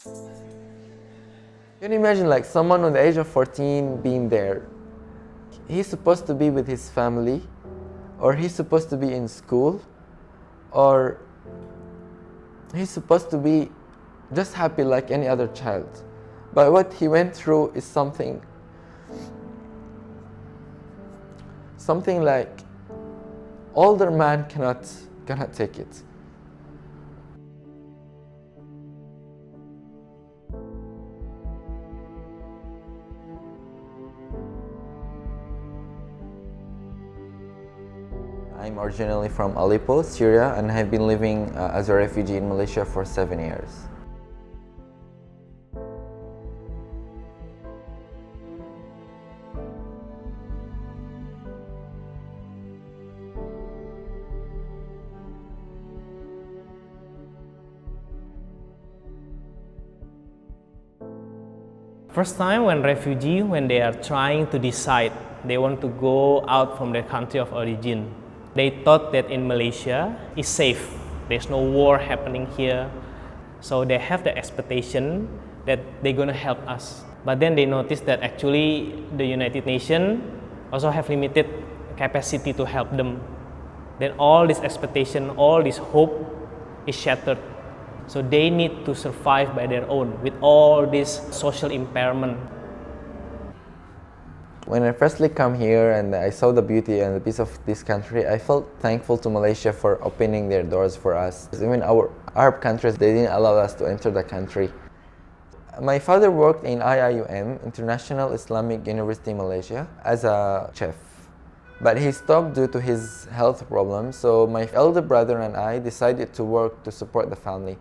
Can you imagine like someone on the age of 14 being there? He's supposed to be with his family, or he's supposed to be in school, or he's supposed to be just happy like any other child. But what he went through is something like older man cannot take it. I'm originally from Aleppo, Syria, and have been living as a refugee in Malaysia for 7 years. First time when refugee, when they are trying to decide they want to go out from their country of origin, they thought that in Malaysia is safe. There's no war happening here. So they have the expectation that they're gonna help us. But then they noticed that actually the United Nations also have limited capacity to help them. Then all this expectation, all this hope is shattered. So they need to survive by their own with all this social impairment. When I firstly come here and I saw the beauty and the peace of this country, I felt thankful to Malaysia for opening their doors for us. Even our Arab countries, they didn't allow us to enter the country. My father worked in IIUM, International Islamic University Malaysia, as a chef. But he stopped due to his health problems, so my elder brother and I decided to work to support the family.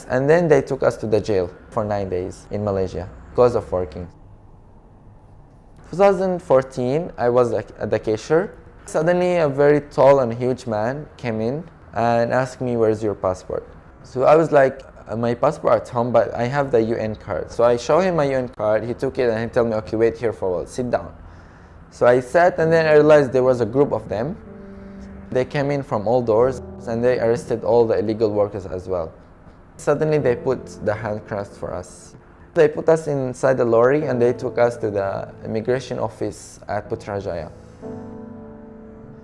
And then they took us to the jail for 9 days in Malaysia because of working. 2014, I was at the cashier. Suddenly, a very tall and huge man came in and asked me, "Where's your passport?" So I was like, "My passport at home, but I have the UN card." So I showed him my UN card, he took it and he told me, "Okay, wait here for a while, sit down." So I sat, and then I realized there was a group of them. They came in from all doors and they arrested all the illegal workers as well. Suddenly they put the handcuffs for us. They put us inside the lorry and they took us to the immigration office at Putrajaya.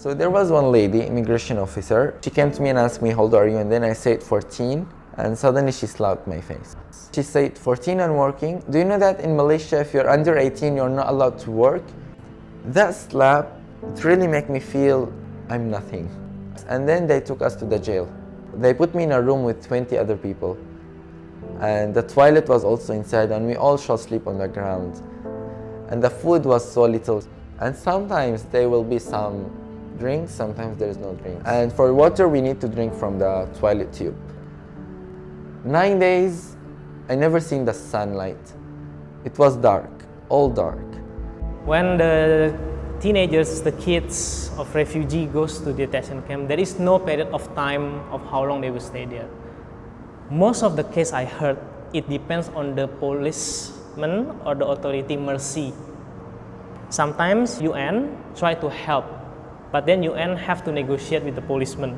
So there was one lady, immigration officer. She came to me and asked me, "How old are you?" And then I said 14, and suddenly she slapped my face. She said, "14 and working? Do you know that in Malaysia, if you're under 18, you're not allowed to work?" That slap, it really made me feel I'm nothing. And then they took us to the jail. They put me in a room with 20 other people. And the toilet was also inside, and we all should sleep on the ground. And the food was so little. And sometimes there will be some drinks, sometimes there is no drink. And for water, we need to drink from the toilet tube. 9 days, I never seen the sunlight. It was dark, all dark. When the teenagers, the kids of refugee goes to detention camp, there is no period of time of how long they will stay there. Most of the case I heard, it depends on the policeman or the authority mercy. Sometimes UN try to help, but then UN have to negotiate with the policeman.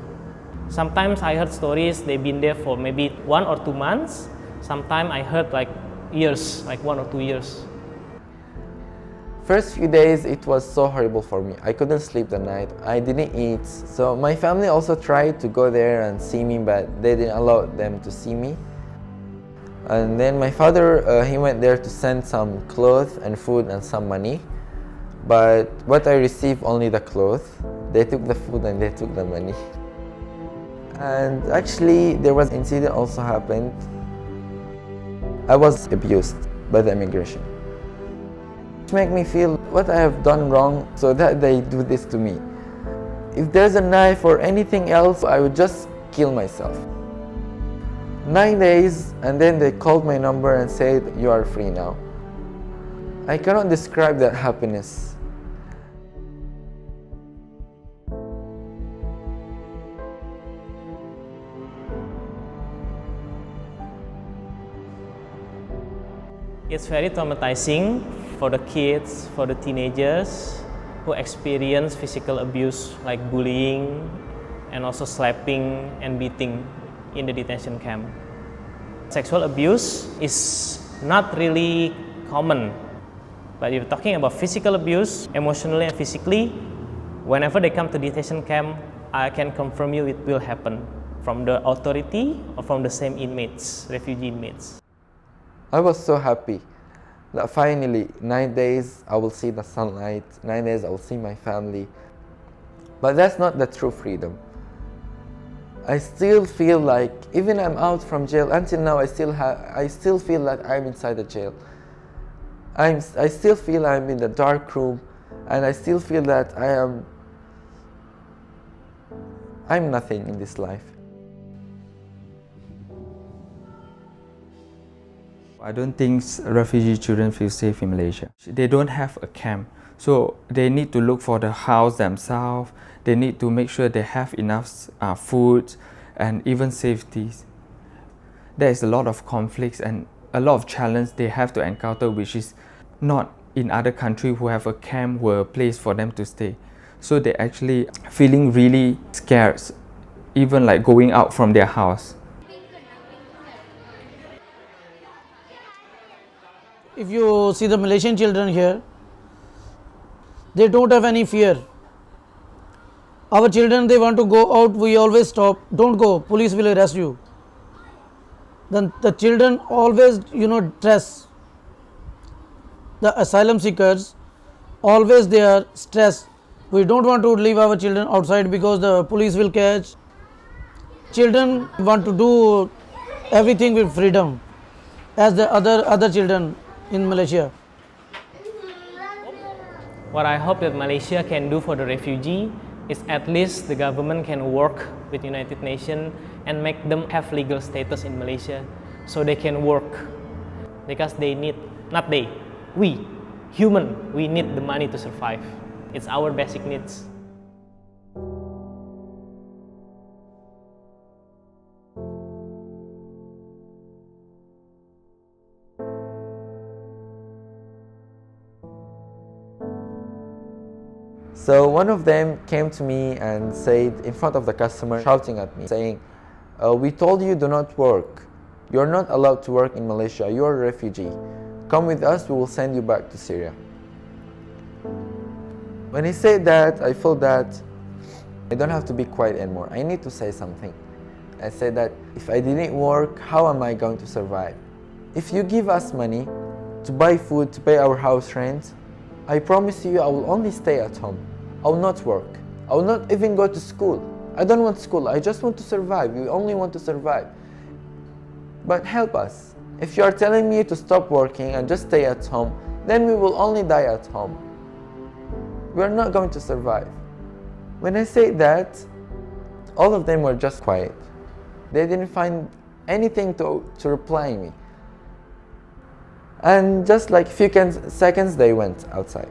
Sometimes I heard stories they've been there for maybe 1 or 2 months. Sometimes I heard like years, like 1 or 2 years. First few days, it was so horrible for me. I couldn't sleep the night. I didn't eat. So my family also tried to go there and see me, but they didn't allow them to see me. And then my father, he went there to send some clothes and food and some money. But what I received, only the clothes. They took the food and they took the money. And actually, there was an incident also happened. I was abused by the immigration. Make me feel what I have done wrong so that they do this to me. If there's a knife or anything else, I would just kill myself. 9 days, and then they called my number and said, "You are free now." I cannot describe that happiness. It's very traumatizing for the kids, for the teenagers who experience physical abuse like bullying and also slapping and beating in the detention camp. Sexual abuse is not really common, but if you're talking about physical abuse, emotionally and physically, whenever they come to detention camp, I can confirm you it will happen from the authority or from the same inmates, refugee inmates. I was so happy that finally 9 days I will see the sunlight, 9 days I will see my family. But that's not the true freedom. I still feel like, even I'm out from jail, until now I still feel like I'm inside the jail. I still feel I'm in the dark room, and I still feel that I'm nothing in this life. I don't think refugee children feel safe in Malaysia. They don't have a camp, so they need to look for the house themselves. They need to make sure they have enough food and even safety. There is a lot of conflicts and a lot of challenges they have to encounter, which is not in other countries who have a camp or a place for them to stay. So they're actually feeling really scared, even like going out from their house. If you see the Malaysian children here, they don't have any fear. Our children, they want to go out, we always stop. Don't go, police will arrest you. Then the children always, stress. The asylum seekers, always they are stressed. We don't want to leave our children outside because the police will catch. Children want to do everything with freedom, as the other children in Malaysia. What I hope that Malaysia can do for the refugee is at least the government can work with United Nations and make them have legal status in Malaysia so they can work, because they need, not they, we, human, we need the money to survive. It's our basic needs. So one of them came to me and said, in front of the customer, shouting at me, saying, we told you do not work. You're not allowed to work in Malaysia. You're a refugee. Come with us, we will send you back to Syria. When he said that, I felt that I don't have to be quiet anymore. I need to say something. I said that if I didn't work, how am I going to survive? If you give us money to buy food, to pay our house rent, I promise you I will only stay at home. I will not work. I will not even go to school. I don't want school. I just want to survive. We only want to survive. But help us. If you are telling me to stop working and just stay at home, then we will only die at home. We are not going to survive. When I say that, all of them were just quiet. They didn't find anything to reply me. And just like a few seconds, they went outside.